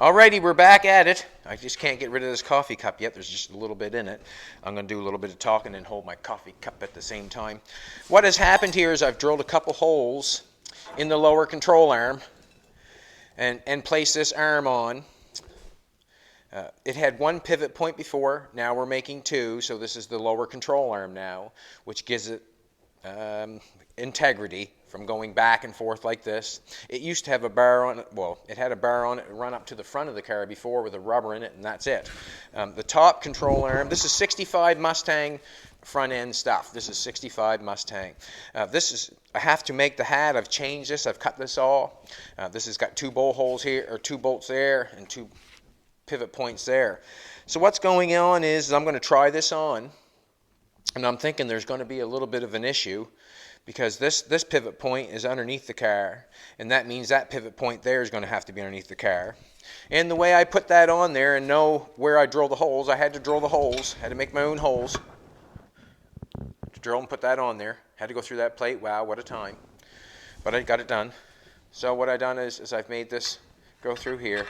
Alrighty, we're back at it. I just can't get rid of this coffee cup yet. There's just a little bit in it. I'm going to do a little bit of talking and hold my coffee cup at the same time. What has happened here is I've drilled a couple holes in the lower control arm and placed this arm on. It had one pivot point before. Now we're making two, so this is the lower control arm now, which gives it integrity from going back and forth like this. It used to have a bar on it. Well, it had a bar on it run up to the front of the car before with a rubber in it, and that's it. The top control arm, this is 65 Mustang front end stuff. This is 65 Mustang. I have to make the hat. I've changed this. I've cut this all. This has got two bolt holes here, or two bolts there, and two pivot points there. So what's going on is I'm going to try this on, and I'm thinking there's going to be a little bit of an issue, because this pivot point is underneath the car, and that means that pivot point there is going to have to be underneath the car. And the way I put that on there and know where I drill the holes, I had to drill the holes, had to make my own holes to drill and put that on there. Had to go through that plate. Wow, what a time. But I got it done. So what I've done is I've made this go through here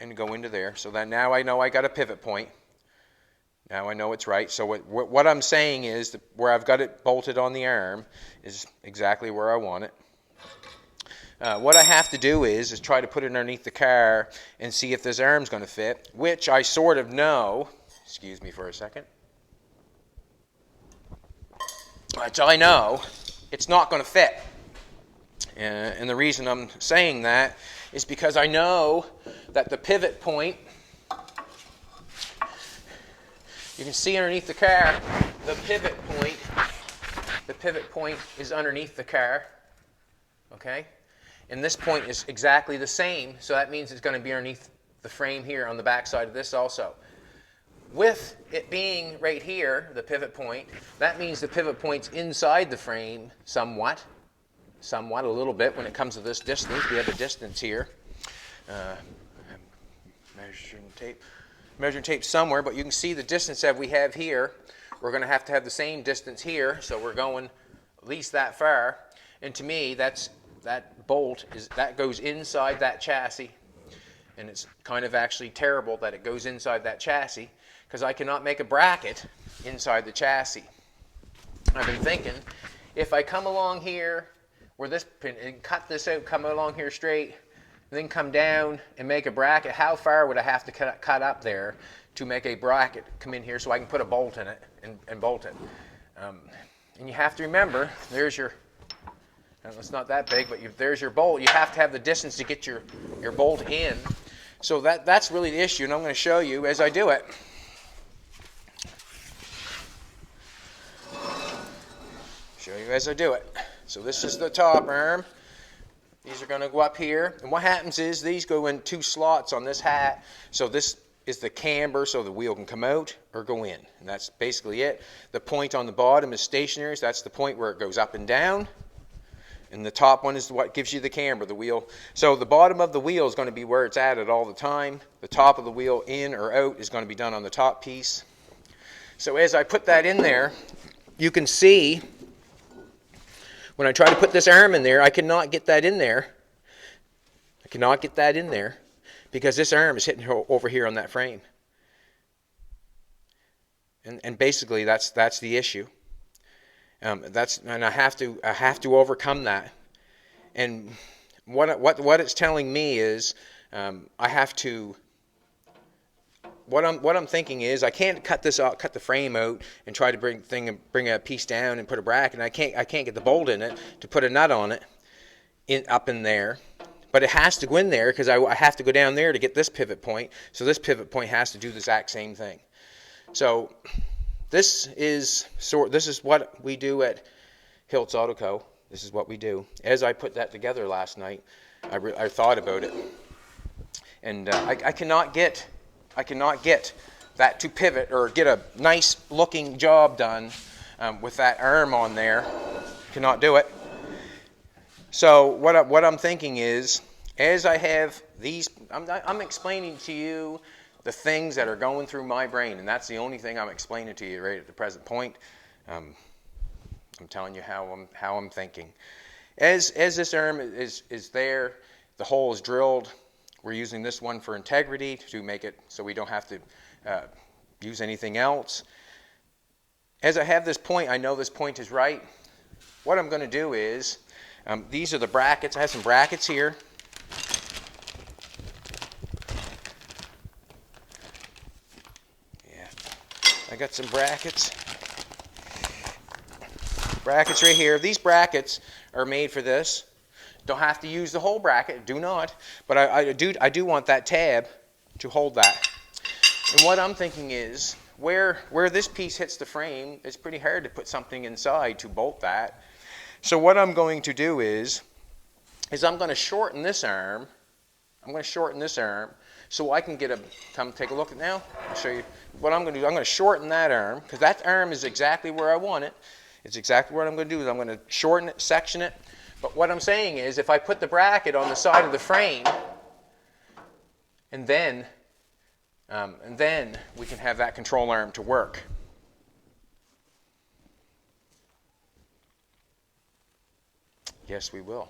and go into there. So that now I know I got a pivot point. Now I know it's right. So what I'm saying is that where I've got it bolted on the arm is exactly where I want it. What I have to do is try to put it underneath the car and see if this arm's going to fit, which I sort of know. Excuse me for a second. Which I know it's not going to fit. And the reason I'm saying that is because I know that the pivot point, you can see underneath the car, the pivot point is underneath the car, okay? And this point is exactly the same, so that means it's going to be underneath the frame here on the back side of this also. With it being right here, the pivot point, that means the pivot point's inside the frame somewhat, a little bit when it comes to this distance. We have a distance here. Measuring tape somewhere, but you can see the distance that we have here. We're going to have the same distance here, so we're going at least that far. And to me, that bolt that goes inside that chassis, and it's kind of actually terrible that it goes inside that chassis, because I cannot make a bracket inside the chassis. I've been thinking, if I come along here where this pin and cut this out, come along here straight, and then come down and make a bracket, how far would I have to cut up there to make a bracket come in here so I can put a bolt in it and bolt it? And you have to remember, there's your, it's not that big, but there's your bolt. You have to have the distance to get your bolt in. So that's really the issue, and I'm going to show you as I do it. Show you as I do it. So this is the top arm. These are going to go up here, and what happens is these go in two slots on this hat. So this is the camber, so the wheel can come out or go in, and that's basically it. The point on the bottom is stationary, so that's the point where it goes up and down, and the top one is what gives you the camber, the wheel. So the bottom of the wheel is going to be where it's at all the time. The top of the wheel in or out is going to be done on the top piece. So as I put that in there, you can see when I try to put this arm in there, I cannot get that in there. I cannot get that in there because this arm is hitting over here on that frame. And basically that's the issue. And I have to overcome that. And what it's telling me is I have to. What I'm thinking is I can't cut the frame out and try to bring a piece down and put a bracket. And I can't get the bolt in it to put a nut on it up in there. But it has to go in there because I have to go down there to get this pivot point. So this pivot point has to do the exact same thing. So this is what we do at Hiltz Auto Co. This is what we do. As I put that together last night, I thought about it, and I cannot get that to pivot or get a nice looking job done with that arm on there. Cannot do it. So what I'm thinking is, as I have these, I'm explaining to you the things that are going through my brain, and that's the only thing I'm explaining to you right at the present point. I'm telling you how I'm thinking. As this arm is there, the hole is drilled. We're using this one for integrity to make it so we don't have to use anything else. As I have this point, I know this point is right. What I'm going to do is, these are the brackets. I have some brackets here. Yeah, I got some brackets. Brackets right here. These brackets are made for this. Don't have to use the whole bracket, do not. But I do want that tab to hold that. And what I'm thinking is, where this piece hits the frame, it's pretty hard to put something inside to bolt that. So what I'm going to do is I'm going to shorten this arm. I'm going to shorten this arm so I can come take a look at now. I'll show you what I'm going to do. I'm going to shorten that arm because that arm is exactly where I want it. It's exactly what I'm going to do is I'm going to shorten it, section it. But what I'm saying is if I put the bracket on the side of the frame and then we can have that control arm to work. Yes, we will.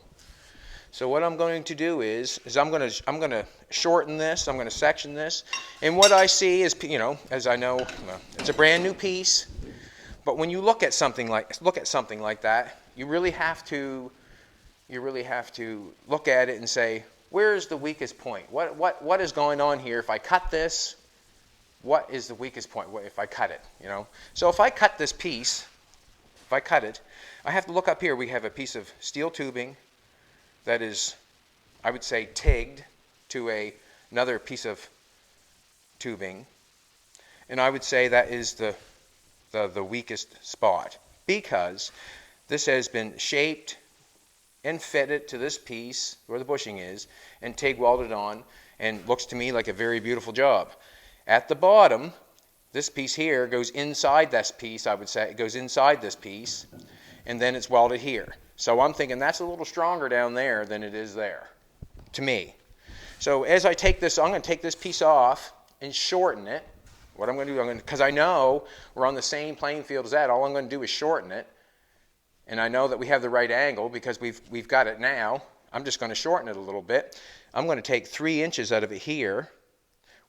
So what I'm going to do is I'm going to shorten this. I'm going to section this, and what I see is, you know, as I know, it's a brand new piece. But when you look at something like that, you really have to look at it and say, where is the weakest point? What is going on here? If I cut this, what is the weakest point? If I cut it, you know. So if I cut this piece, if I cut it, I have to look up here. We have a piece of steel tubing that is, I would say, tigged to another piece of tubing, and I would say that is the weakest spot because this has been shaped and fitted to this piece where the bushing is and TIG welded on and looks to me like a very beautiful job. At the bottom, this piece here goes inside this piece, I would say. It goes inside this piece, and then it's welded here. So I'm thinking that's a little stronger down there than it is there, to me. So as I take this, I'm going to take this piece off and shorten it. What I'm going to do, because I know we're on the same playing field as that, all I'm going to do is shorten it. And I know that we have the right angle because we've got it now. I'm just going to shorten it a little bit. I'm going to take 3 inches out of it here,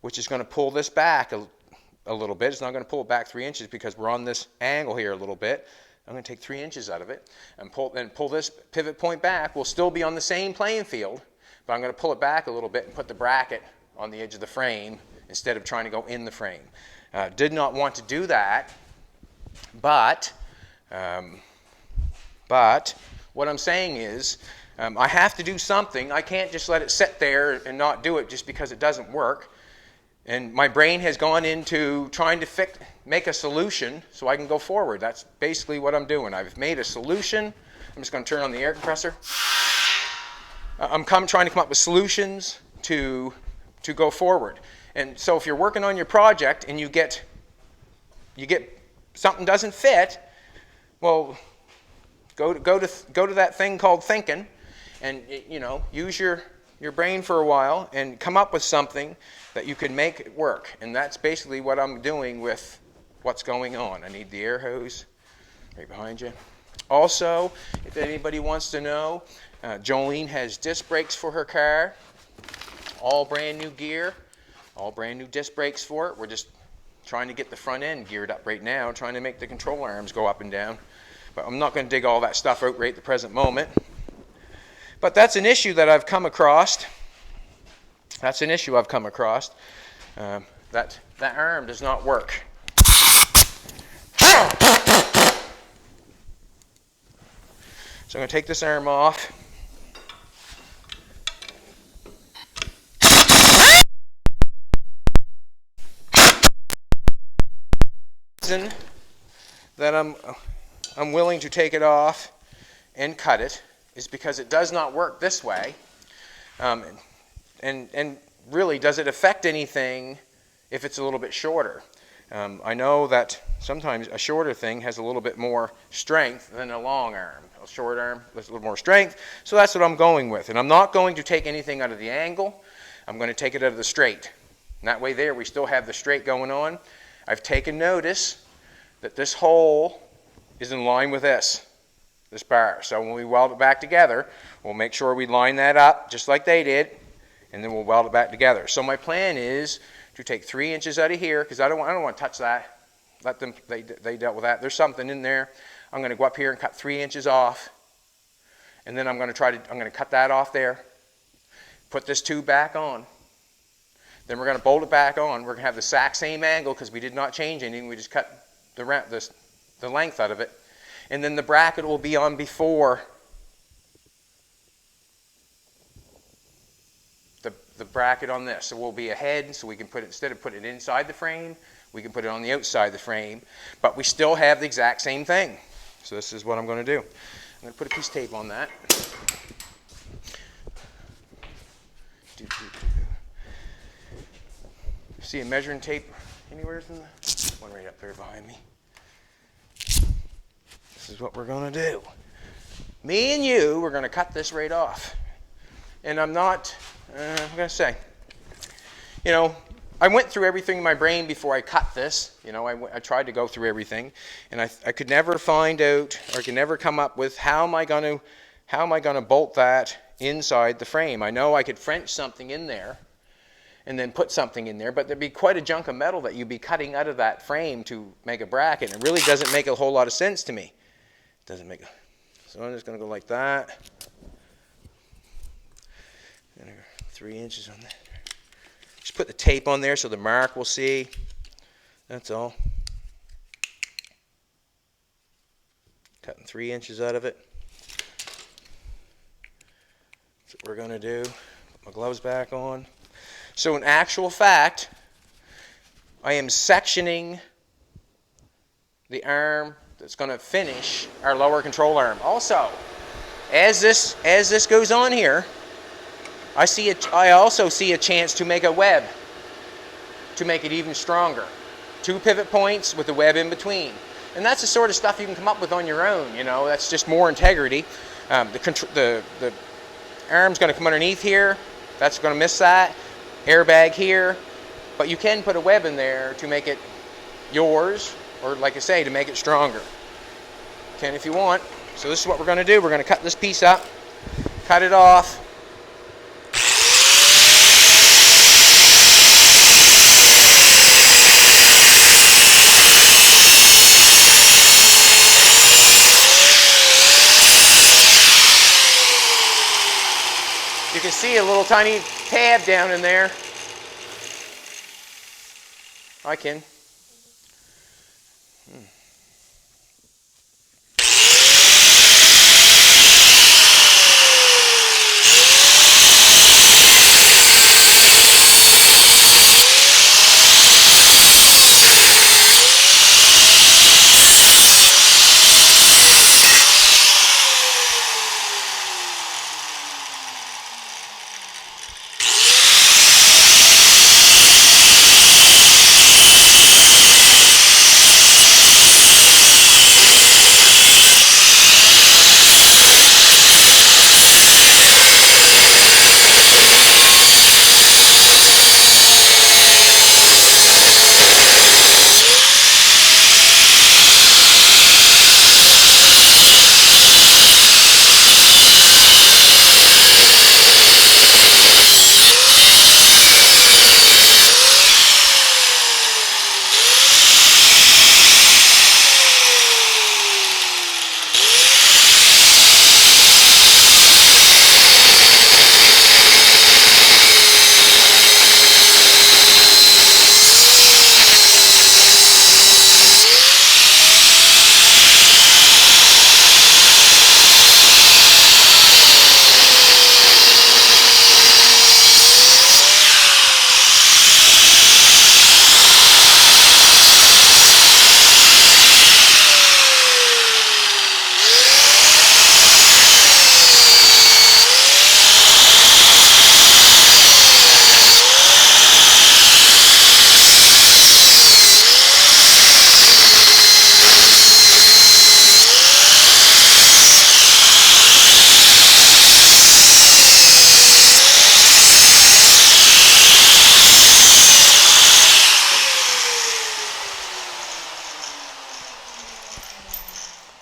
which is going to pull this back a little bit. It's not going to pull it back 3 inches because we're on this angle here a little bit. I'm going to take 3 inches out of it and pull this pivot point back. We'll still be on the same playing field, but I'm going to pull it back a little bit and put the bracket on the edge of the frame instead of trying to go in the frame. Did not want to do that, but what I'm saying is I have to do something. I can't just let it sit there and not do it just because it doesn't work. And my brain has gone into trying to make a solution so I can go forward. That's basically what I'm doing. I've made a solution. I'm just going to turn on the air compressor. I'm trying to come up with solutions to go forward. And so if you're working on your project and you get something doesn't fit, well, go to that thing called thinking, and use your brain for a while and come up with something that you can make it work. And that's basically what I'm doing with what's going on. I need the air hose right behind you. Also, if anybody wants to know, Jolene has disc brakes for her car. All brand new gear, all brand new disc brakes for it. We're just trying to get the front end geared up right now, trying to make the control arms go up and down. But I'm not going to dig all that stuff out right at the present moment. But that's an issue that I've come across. That's an issue I've come across. That arm does not work. So I'm going to take this arm off. The reason that I'm willing to take it off and cut it is because it does not work this way. And really, does it affect anything if it's a little bit shorter? I know that sometimes a shorter thing has a little bit more strength than a long arm. A short arm has a little more strength, so that's what I'm going with. And I'm not going to take anything out of the angle. I'm going to take it out of the straight. And that way there, we still have the straight going on. I've taken notice that this hole is in line with this bar. So when we weld it back together, we'll make sure we line that up just like they did. and then we'll weld it back together. So my plan is to take 3 inches out of here, because I don't want to touch that. Let them, they dealt with that. There's something in there. I'm going to go up here and cut 3 inches off, and then I'm going to cut that off there, put this tube back on. Then we're going to bolt it back on. We're going to have the exact same angle because we did not change anything. We just cut the length out of it. And then the bracket will be on before the bracket on this. So we'll be ahead, so we can put it, instead of putting it inside the frame, we can put it on the outside of the frame. But we still have the exact same thing. So this is what I'm going to do. I'm going to put a piece of tape on that. See a measuring tape anywhere in the one right up there behind me. This is what we're going to do. Me and you, we're going to cut this right off. And I'm not, I'm going to say, you know, I went through everything in my brain before I cut this. You know, I tried to go through everything, and I could never find out, or I could never come up with how am I going to bolt that inside the frame. I know I could French something in there and then put something in there, but there'd be quite a chunk of metal that you'd be cutting out of that frame to make a bracket. It really doesn't make a whole lot of sense to me. It doesn't make. So I'm just going to go like that. 3 inches on that. Just put the tape on there so the mark will see. That's all. Cutting 3 inches out of it. That's what we're going to do. Put my gloves back on. So in actual fact, I am sectioning the arm that's going to finish our lower control arm. Also, as this goes on here, I also see a chance to make a web to make it even stronger. 2 pivot points with a web in between. And that's the sort of stuff you can come up with on your own, you know. That's just more integrity. The arm's going to come underneath here. That's going to miss that. Airbag here. But you can put a web in there to make it yours, or like I say, to make it stronger. You can if you want. So this is what we're going to do. We're going to cut this piece up, cut it off. You can see a little tiny tab down in there. I can.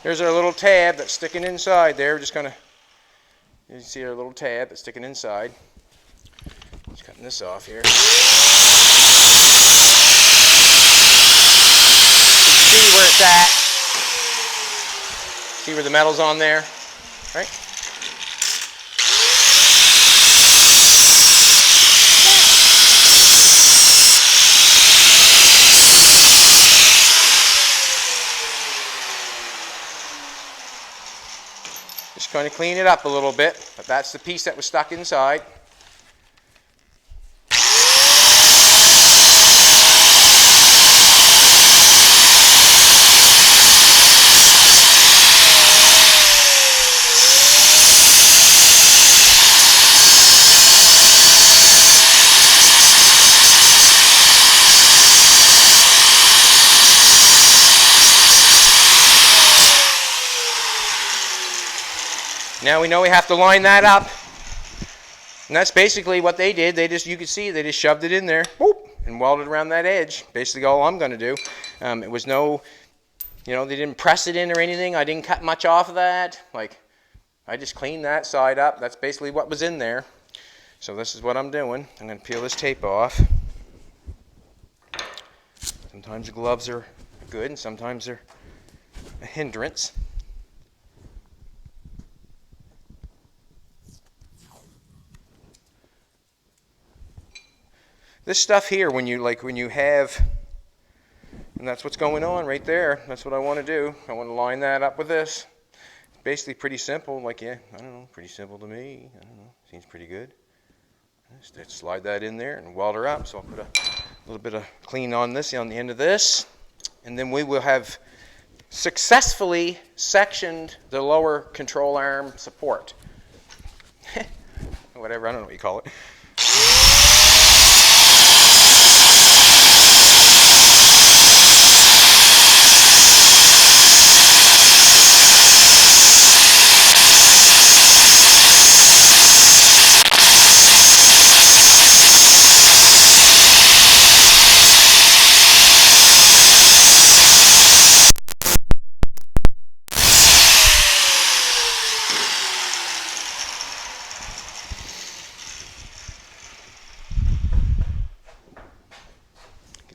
There's our little tab that's sticking inside there. We're just going to, you see our little tab that's sticking inside. Just cutting this off here. See where it's at. See where the metal's on there, right? Just going to clean it up a little bit, but that's the piece that was stuck inside. Now we know we have to line that up, and that's basically what they did. You could see, they just shoved it in there, whoop, and welded around that edge. Basically all I'm going to do. It was no, they didn't press it in or anything. I didn't cut much off of that. Like, I just cleaned that side up. That's basically what was in there. So this is what I'm doing. I'm going to peel this tape off. Sometimes the gloves are good, and sometimes they're a hindrance. This stuff here, when you have, and that's what's going on right there. That's what I want to do. I want to line that up with this. It's basically pretty simple. Like, yeah, I don't know, pretty simple to me. I don't know, seems pretty good. Just slide that in there and weld her up. So I'll put a little bit of clean on this, on the end of this, and then we will have successfully sectioned the lower control arm support. Whatever, I don't know what you call it.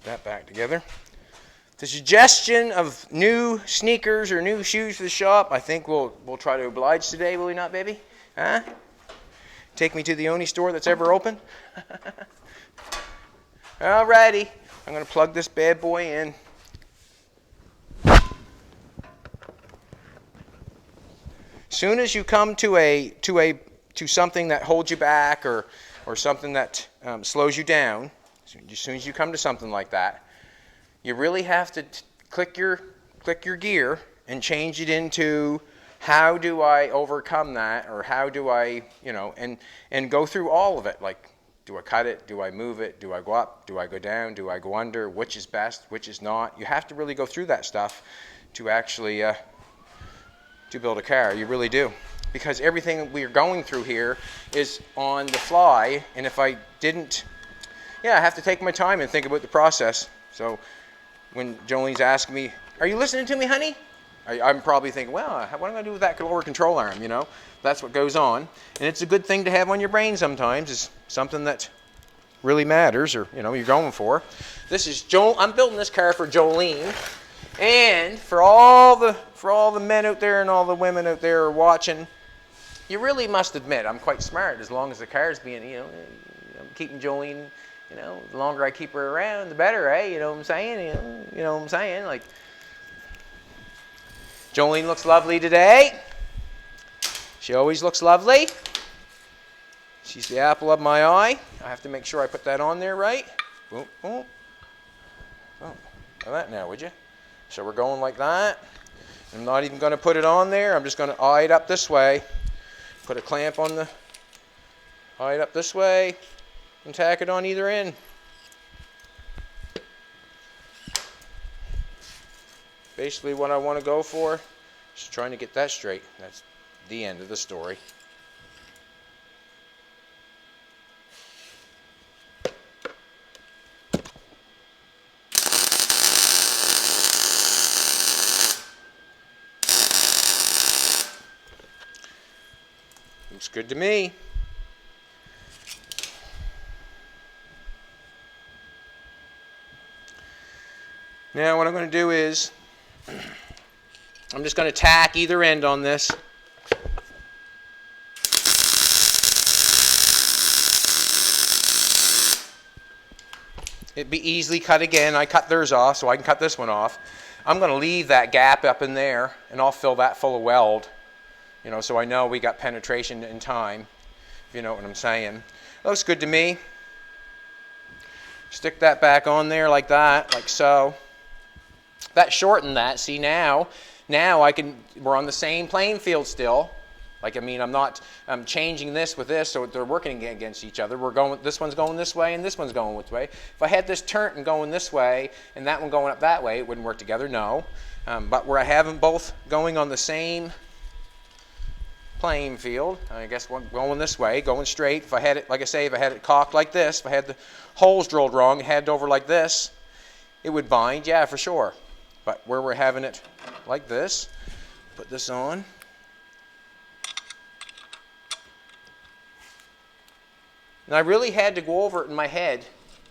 That back together. The suggestion of new sneakers or new shoes for the shop, I think we'll try to oblige today, will we not, baby? Huh? Take me to the only store that's ever open? Alrighty, I'm going to plug this bad boy in. Soon as you come to something that holds you back or something that slows you down, as soon as you come to something like that, you really have to click your gear and change it into how do I overcome that, or how do I, and go through all of it. Like, do I cut it? Do I move it? Do I go up? Do I go down? Do I go under? Which is best? Which is not? You have to really go through that stuff to actually to build a car. You really do. Because everything we're going through here is on the fly, and if I didn't, I have to take my time and think about the process. So when Jolene's asking me, are you listening to me, honey? I'm probably thinking, well, what am I going to do with that lower control arm, That's what goes on. And it's a good thing to have on your brain sometimes, is something that really matters, or, you're going for. This is I'm building this car for Jolene, and for all the men out there and all the women out there who are watching, you really must admit I'm quite smart, as long as the car's being, I'm keeping Jolene. The longer I keep her around, the better, eh? You know what I'm saying? You know what I'm saying? Like, Jolene looks lovely today. She always looks lovely. She's the apple of my eye. I have to make sure I put that on there right. Boom, boom. Oh, try that now, would you? So we're going like that. I'm not even going to put it on there. I'm just going to eye it up this way. Put a clamp on the, eye it up this way, and tack it on either end. Basically what I want to go for is trying to get that straight. That's the end of the story. Looks good to me. Now what I'm going to do is I'm just going to tack either end on this. It'd be easily cut again. I cut theirs off, so I can cut this one off. I'm going to leave that gap up in there, and I'll fill that full of weld, you know, so I know we got penetration in time, if you know what I'm saying. Looks good to me. Stick that back on there like that, like so. That shortened that. See, now we're on the same playing field still. Like, I mean, I'm not changing this with this, so they're working against each other. This one's going this way, and this one's going this way. If I had this turnt and going this way, and that one going up that way, it wouldn't work together, no. But where I have them both going on the same playing field, I guess one going this way, going straight. If I had it, like I say, if I had it cocked like this, if I had the holes drilled wrong, head over like this, it would bind, yeah, for sure. But where we're having it like this, put this on. And I really had to go over it in my head.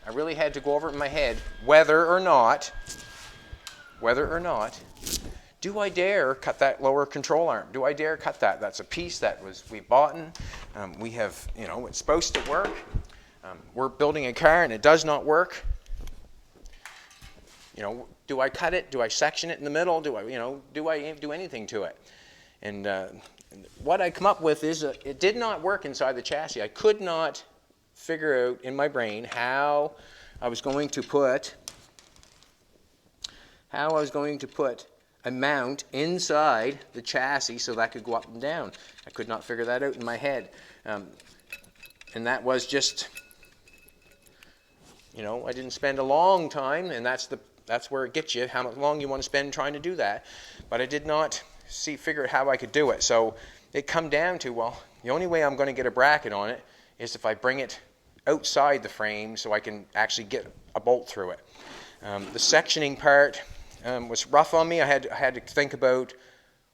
I really had to go over it in my head, whether or not, do I dare cut that lower control arm? Do I dare cut that? That's a piece that we bought. We have, you know, it's supposed to work. We're building a car and it does not work. You know, do I cut it? Do I section it in the middle? Do I do anything to it? And what I come up with is it did not work inside the chassis. I could not figure out in my brain how I was going to put a mount inside the chassis so that could go up and down. I could not figure that out in my head. And that was just, you know, I didn't spend a long time, and that's where it gets you, how long you want to spend trying to do that. But I did not figure out how I could do it. So it come down to, well, the only way I'm going to get a bracket on it is if I bring it outside the frame so I can actually get a bolt through it. The sectioning part was rough on me. I had to think about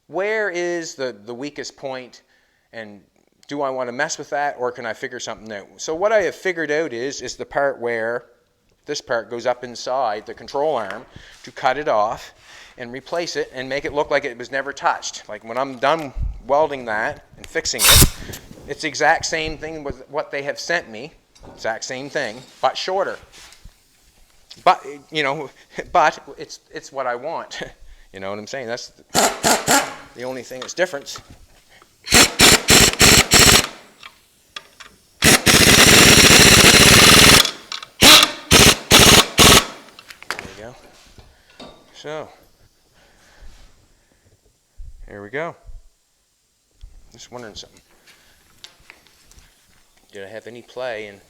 where is the weakest point, and do I want to mess with that, or can I figure something out? So what I have figured out is the part where this part goes up inside the control arm to cut it off and replace it and make it look like it was never touched. Like when I'm done welding that and fixing it, it's the exact same thing with what they have sent me. Exact same thing, but shorter. But, you know, but it's what I want. You know what I'm saying? That's the only thing that's different. There we go. So, here we go. Just wondering something. Did I have any play in?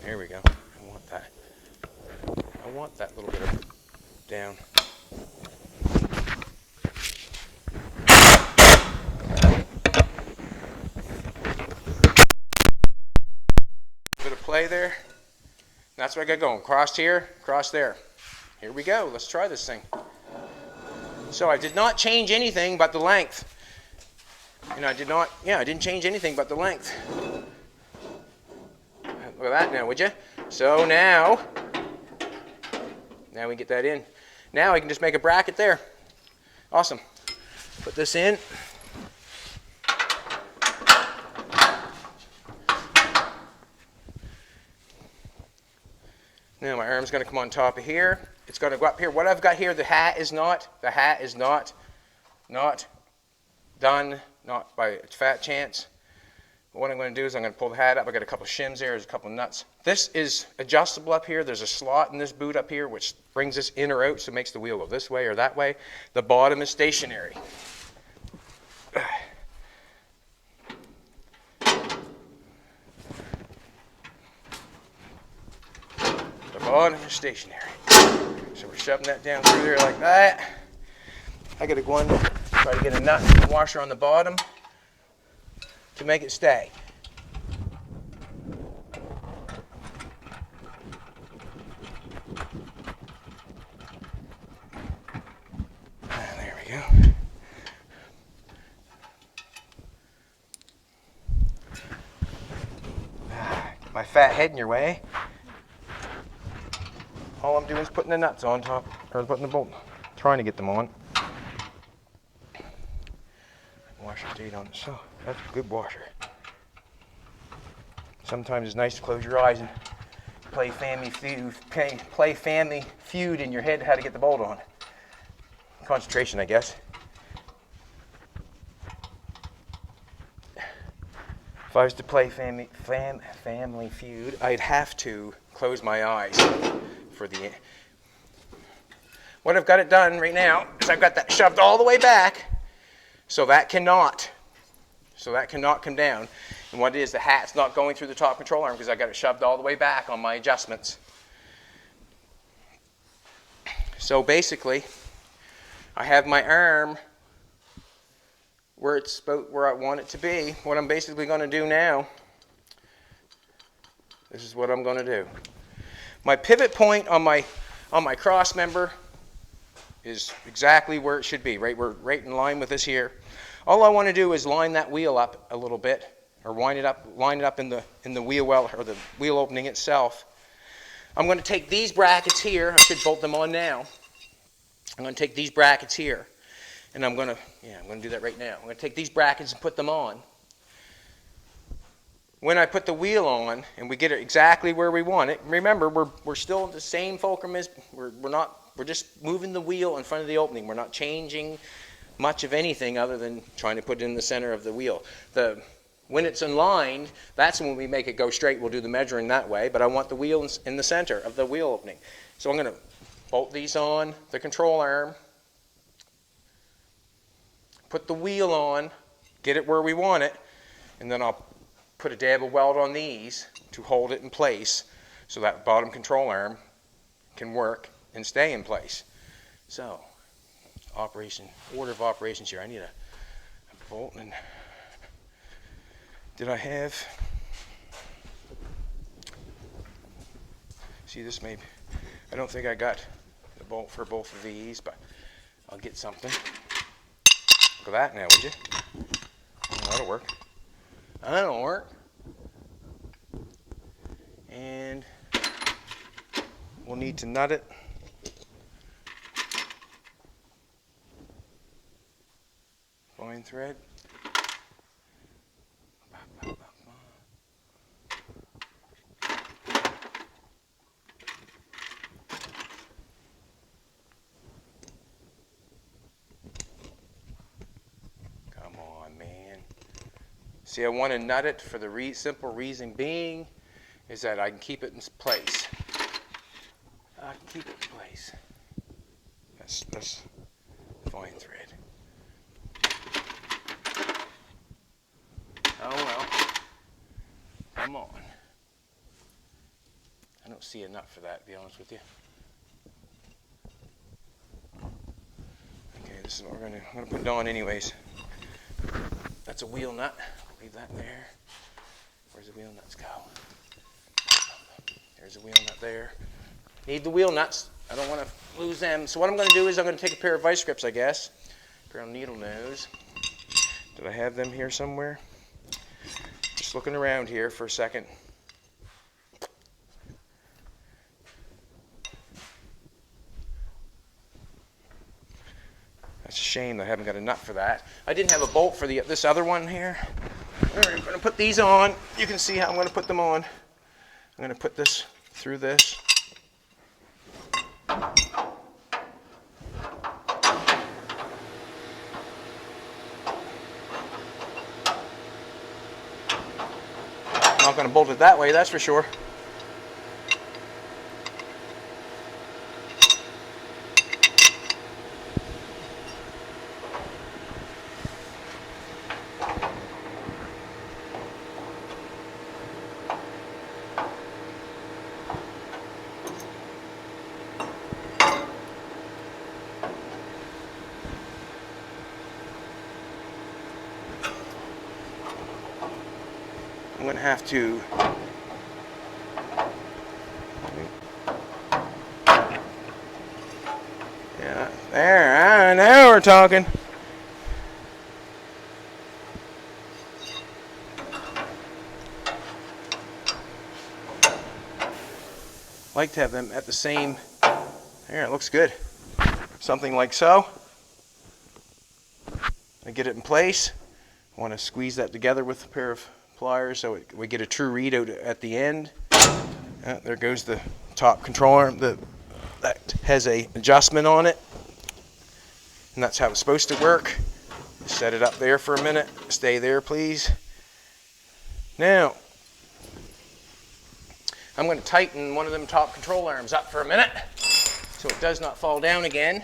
There we go. I want that. I want that little bit of down. Bit of play there. That's what I got going. Crossed here, cross there. Here we go. Let's try this thing. So I did not change anything but the length. And I didn't change anything but the length. Look at that now, would you? So now we get that in. Now I can just make a bracket there. Awesome. Put this in. Now my arm's going to come on top of here. It's going to go up here. What I've got here, the hat is not done, not by a fat chance. But what I'm going to do is I'm going to pull the hat up. I've got a couple of shims there. There's a couple of nuts. This is adjustable up here. There's a slot in this boot up here which brings this in or out, so it makes the wheel go this way or that way. The bottom is stationary. The bottom is stationary. So we're shoving that down through there like that. I got to go in, try to get a nut and washer on the bottom to make it stay. There we go. my fat head in your way. All I'm doing is putting the nuts on top, or putting the bolt, trying to get them on. Washer date on it, so that's a good washer. Sometimes it's nice to close your eyes and play Family Feud in your head how to get the bolt on. Concentration, I guess. If I was to play Family Feud, I'd have to close my eyes for the. What I've got it done right now is I've got that shoved all the way back, so that cannot come down. And what it is, the hat's not going through the top control arm because I got it shoved all the way back on my adjustments. So basically, I have my arm where I want it to be. What I'm basically going to do now, this is what I'm going to do. My pivot point on my cross member is exactly where it should be, right? We're right in line with this here. All I want to do is line that wheel up a little bit, or line it up in the wheel well, or the wheel opening itself. I'm going to take these brackets here. I should bolt them on now. I'm going to take these brackets here, and I'm going to do that right now. I'm going to take these brackets and put them on. When I put the wheel on and we get it exactly where we want it, remember we're still the same fulcrum as we're just moving the wheel in front of the opening. We're not changing much of anything other than trying to put it in the center of the wheel. When it's aligned, that's when we make it go straight. We'll do the measuring that way, but I want the wheel in the center of the wheel opening. So I'm going to bolt these on the control arm, put the wheel on, get it where we want it, and then I'll put a dab of weld on these to hold it in place so that bottom control arm can work and stay in place. So, order of operations here. I need a bolt, and did I have, see this maybe, I don't think I got the bolt for both of these, but I'll get something. Look at that now, would you? Oh, that'll work. That'll work. And we'll need to nut it. Fine thread. Come on, man. See, I want to nut it for the simple reason being is that I can keep it in place. I can keep it in place. That's fine thread. Oh well. Come on. I don't see a nut for that, to be honest with you. Okay, this is what I'm gonna put it on anyways. That's a wheel nut. Leave that there. Where's the wheel nuts go? There's a wheel nut there. Need the wheel nuts. I don't want to lose them. So what I'm going to do is I'm going to take a pair of vice grips, I guess. A pair of needle nose. Did I have them here somewhere? Just looking around here for a second. That's a shame I haven't got a nut for that. I didn't have a bolt for this other one here. All right, I'm going to put these on. You can see how I'm going to put them on. I'm going to put this through this. I'm not going to bolt it that way, that's for sure. I'm going to have to there, now we're talking. like to have them at the same, there, it looks good. Something like so. I get it in place. I want to squeeze that together with a pair of pliers so we get a true readout at the end. There goes the top control arm. That has a adjustment on it, and that's how it's supposed to work. Set it up there for a minute. Stay there, please. Now, I'm going to tighten one of them top control arms up for a minute so it does not fall down again.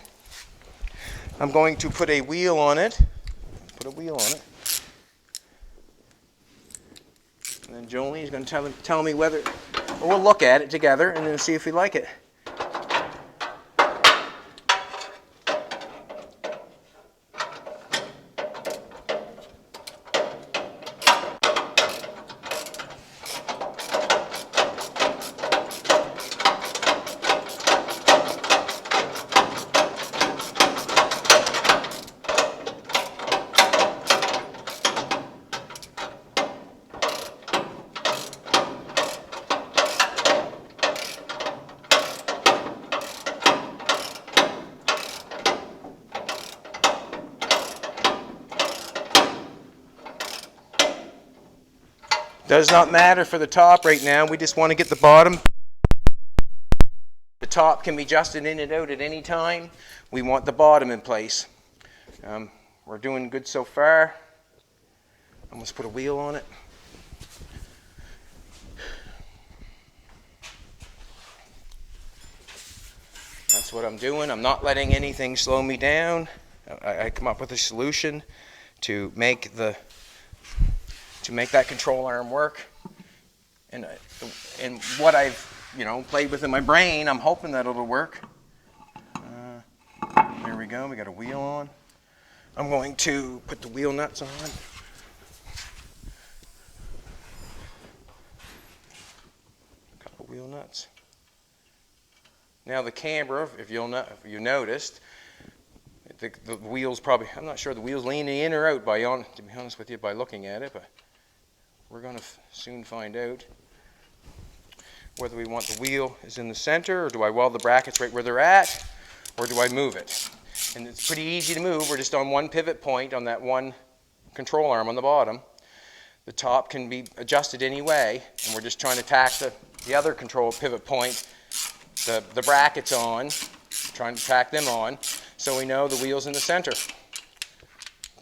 I'm going to put a wheel on it. Put a wheel on it. And then Jolene is going to tell me whether, or we'll look at it together and then see if we like it. Does not matter for the top right now. We just want to get the bottom. The top can be adjusted in and out at any time. We want the bottom in place. We're doing good so far. I'm going to put a wheel on it. That's what I'm doing. I'm not letting anything slow me down. I come up with a solution to make that control arm work, and what I've played with in my brain, I'm hoping that it'll work. There we go. We got a wheel on. I'm going to put the wheel nuts on. A couple wheel nuts. Now the camber, if you noticed, the wheels probably, I'm not sure the wheel's leaning in or out to be honest with you, by looking at it, but we're going to soon find out whether we want the wheel is in the center, or do I weld the brackets right where they're at, or do I move it? And it's pretty easy to move. We're just on one pivot point on that one control arm on the bottom. The top can be adjusted any way, and we're just trying to tack the other control pivot point, the brackets on, trying to tack them on, so we know the wheel's in the center.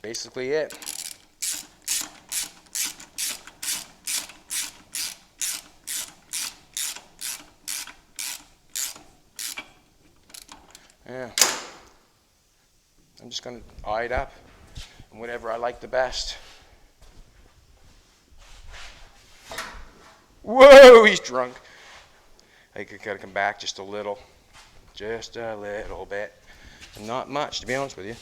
Basically it. Yeah. I'm just going to eye it up and whatever I like the best. Whoa, he's drunk. I got to come back just a little bit. And not much, to be honest with you.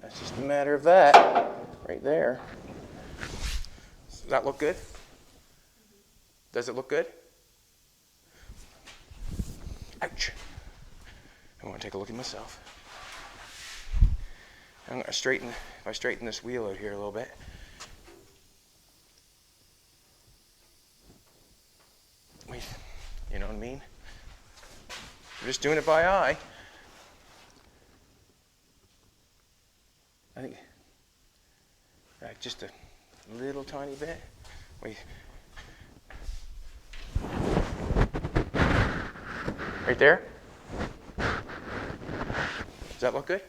That's just a matter of that right there. Does that look good? Does it look good? Ouch. I want to take a look at myself. I'm going to straighten, if I straighten this wheel out here a little bit. Wait, you know what I mean? I'm just doing it by eye. I think, just a little tiny bit. Wait. Right there? Does that look good?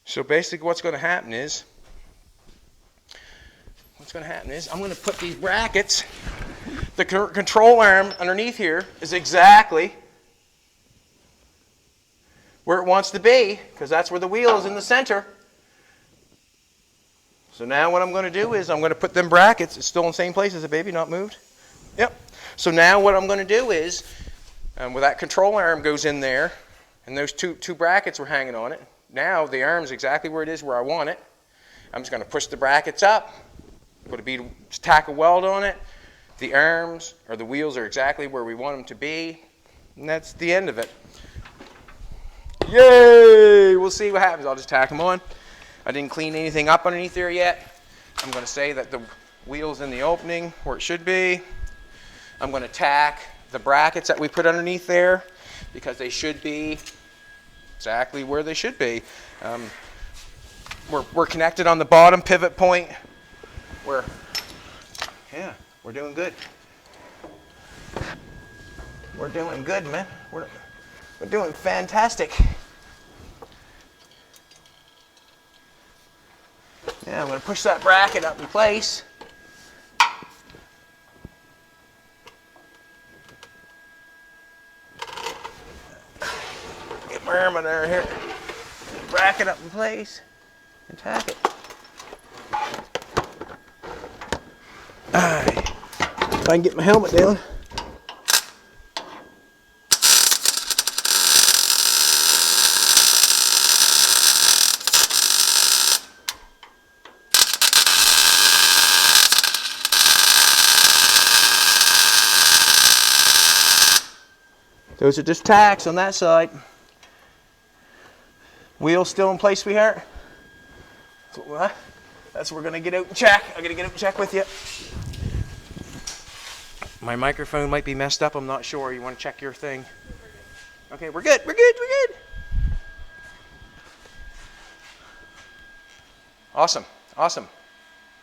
So basically what's going to happen is I'm going to put these brackets, the control arm underneath here is exactly where it wants to be, because that's where the wheel is in the center. So now what I'm going to do is I'm going to put them brackets, it's still in the same place as the baby, not moved. Yep. So now what I'm going to do is, where that control arm goes in there, and those two brackets were hanging on it, now the arm's exactly where it is where I want it. I'm just going to push the brackets up, put a bead, tack a weld on it. The arms, or the wheels, are exactly where we want them to be, and that's the end of it. Yay! We'll see what happens. I'll just tack them on. I didn't clean anything up underneath there yet. I'm going to say that the wheel's in the opening where it should be. I'm going to tack the brackets that we put underneath there because they should be exactly where they should be. We're connected on the bottom pivot point. We're doing good. We're doing good, man. We're doing fantastic. Yeah, I'm going to push that bracket up in place. Get my arm in there here. Bracket up in place and tack it. Alright. If I can get my helmet down. Those are just tacks on that side. Wheel still in place, sweetheart? That's what we're going to get out and check. I'm going to get out and check with you. My microphone might be messed up. I'm not sure. You want to check your thing? Okay, we're good. We're good. We're good. Awesome. Awesome.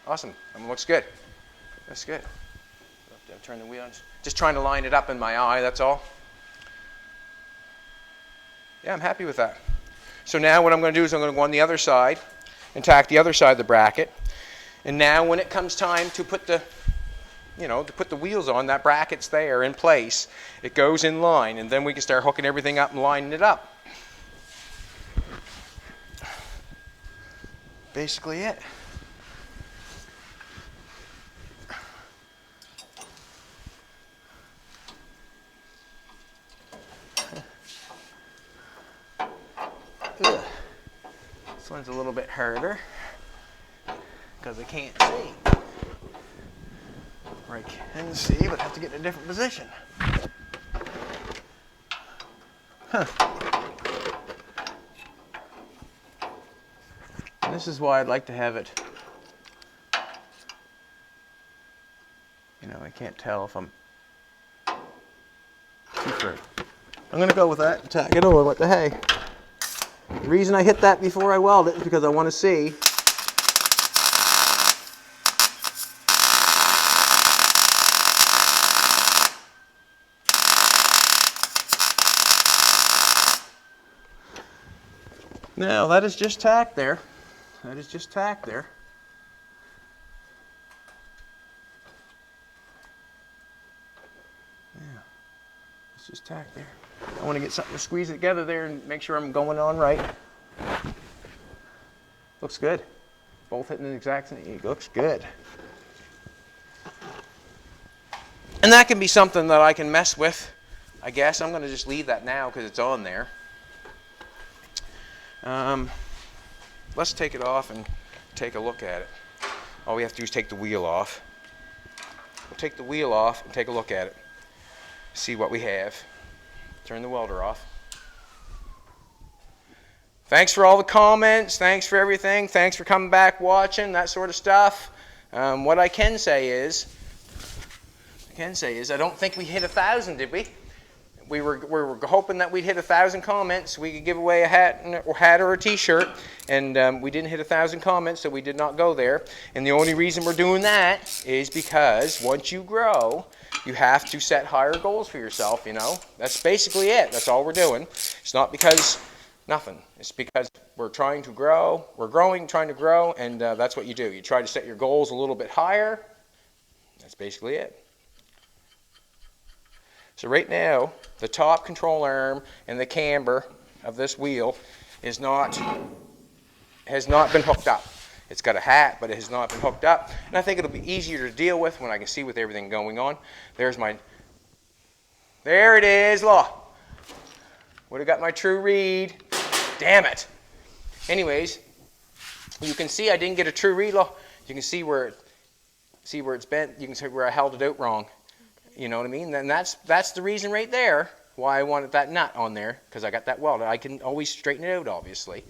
Awesome. Looks good. That's good. Turn the wheel on. Just trying to line it up in my eye, that's all. Yeah, I'm happy with that. So now what I'm going to do is I'm going to go on the other side and tack the other side of the bracket. And now when it comes time to put the, to put the wheels on, that bracket's there in place. It goes in line, and then we can start hooking everything up and lining it up. Basically it. Ugh. This one's a little bit harder because I can't see. Or I can see, but I have to get in a different position. Huh. And this is why I'd like to have it. I can't tell if I'm too far. I'm going to go with that and tack it over. What the hey? The reason I hit that before I weld it is because I want to see now that is just tack there. That is just tack there. Yeah, it's just tack there. I want to get something to squeeze it together there and make sure I'm going on right. Looks good. Both hitting the exact same. It looks good. And that can be something that I can mess with. I guess I'm going to just leave that now because it's on there. Let's take it off and take a look at it. All we have to do is take the wheel off. We'll take the wheel off and take a look at it. See what we have. Turn the welder off. Thanks for all the comments. Thanks for everything. Thanks for coming back, watching, that sort of stuff. What I can say is I don't think we hit 1,000, did we? We were hoping that we'd hit 1,000 comments. We could give away a hat or a T-shirt, and we didn't hit 1,000 comments, so we did not go there. And the only reason we're doing that is because once you grow, you have to set higher goals for yourself. That's basically it. That's all we're doing. It's not because nothing. It's because we're trying to grow. We're growing, trying to grow, and that's what you do. You try to set your goals a little bit higher. That's basically it. So right now, the top control arm and the camber of this wheel has not been hooked up. It's got a hat, but it has not been hooked up. And I think it'll be easier to deal with when I can see with everything going on. There it is, look. Would have got my true read. Damn it. Anyways, you can see I didn't get a true read, look. You can see where it's bent. You can see where I held it out wrong. You know what I mean? And that's the reason right there why I wanted that nut on there, because I got that welded. I can always straighten it out, obviously.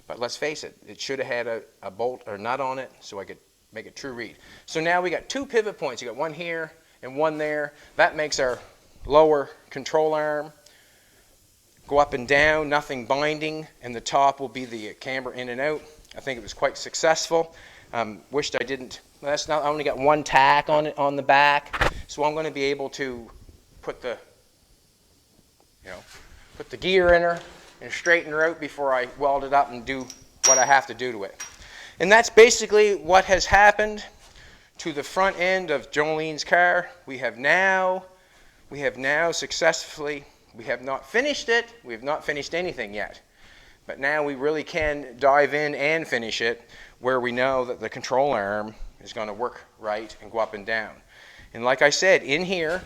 But let's face it, it should have had a bolt or nut on it so I could make a true read. So now we got 2 pivot points. You got one here and one there. That makes our lower control arm go up and down, nothing binding, and the top will be the camber in and out. I think it was quite successful. Wished I didn't. That's not. I only got one tack on it on the back, so I'm going to be able to put the, put the gear in her and straighten her out before I weld it up and do what I have to do to it. And that's basically what has happened to the front end of Jolene's car. We have now successfully, we have not finished it, we have not finished anything yet. But now we really can dive in and finish it where we know that the control arm is going to work right and go up and down. And like I said, in here,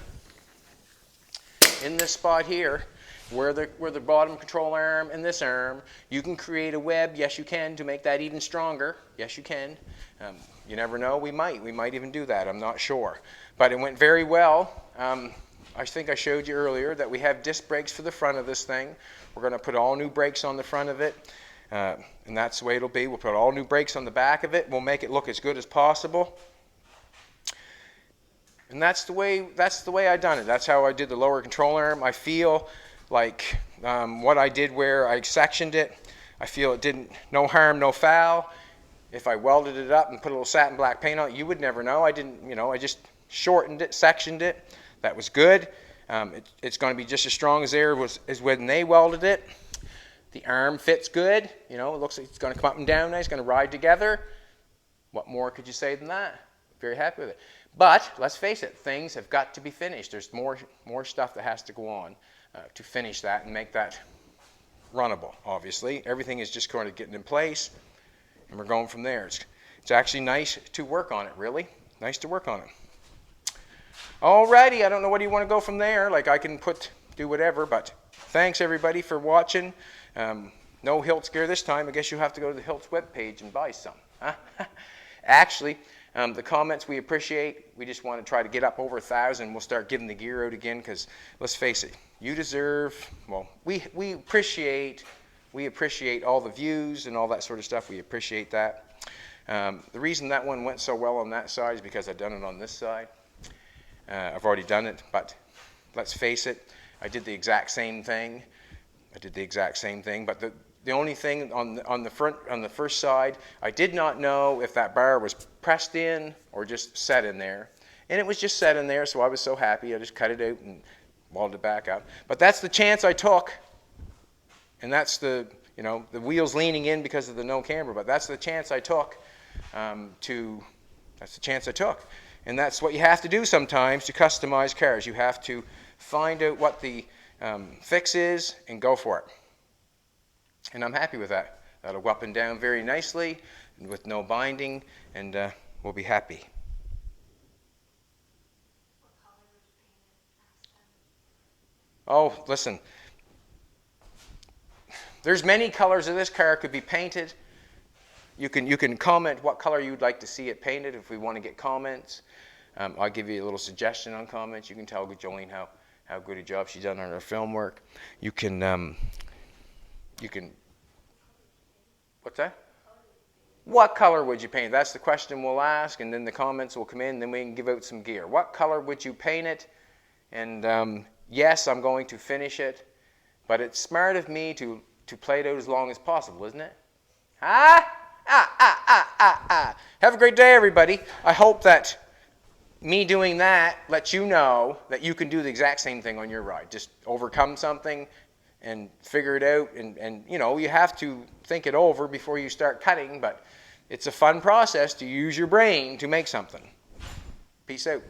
in this spot here, where the bottom control arm and this arm, you can create a web. Yes, you can, to make that even stronger. Yes, you can. You never know. We might even do that. I'm not sure. But it went very well. I think I showed you earlier that we have disc brakes for the front of this thing. We're going to put all new brakes on the front of it. And that's the way it'll be. We'll put all new brakes on the back of it. We'll make it look as good as possible. And that's the way I done it. That's how I did the lower control arm. I feel like what I did where I sectioned it, I feel it didn't, no harm, no foul. If I welded it up and put a little satin black paint on it, you would never know. I didn't, I just shortened it, sectioned it. That was good. It's going to be just as strong as as when they welded it. The arm fits good. It looks like it's going to come up and down nice. It's going to ride together. What more could you say than that? Very happy with it. But let's face it, things have got to be finished. There's more stuff that has to go on to finish that and make that runnable, obviously. Everything is just kind of getting in place, and we're going from there. It's actually nice to work on it, really. Nice to work on it. Alrighty, I don't know where you want to go from there. Like, I can do whatever, but thanks everybody for watching. No Hiltz gear this time. I guess you have to go to the Hiltz webpage and buy some. Huh? Actually, the comments we appreciate. We just want to try to get up over 1,000. We'll start giving the gear out again, because let's face it, you deserve, well, we appreciate all the views and all that sort of stuff. We appreciate that. The reason that one went so well on that side is because I've done it on this side. I've already done it, but let's face it, I did the exact same thing. But the only thing on the first side, I did not know if that bar was pressed in or just set in there. And it was just set in there, so I was so happy. I just cut it out and welded it back up. But that's the chance I took. And that's the wheels leaning in because of the no camber. But that's the chance I took. That's the chance I took. And that's what you have to do sometimes to customize cars. You have to find out what the fix is and go for it. And I'm happy with that. That'll go up and down very nicely and with no binding, and we'll be happy. Oh, listen. There's many colors of this car could be painted. You can comment what color you'd like to see it painted if we want to get comments. I'll give you a little suggestion on comments. You can tell Jolene how good a job she's done on her film work. You can what's that? What color would you paint? That's the question we'll ask, and then the comments will come in, and then we can give out some gear. What color would you paint it? And yes, I'm going to finish it, but it's smart of me to play it out as long as possible, isn't it? Have a great day, everybody. I hope that me doing that lets you know that you can do the exact same thing on your ride. Just overcome something and figure it out. And you have to think it over before you start cutting, but it's a fun process to use your brain to make something. Peace out.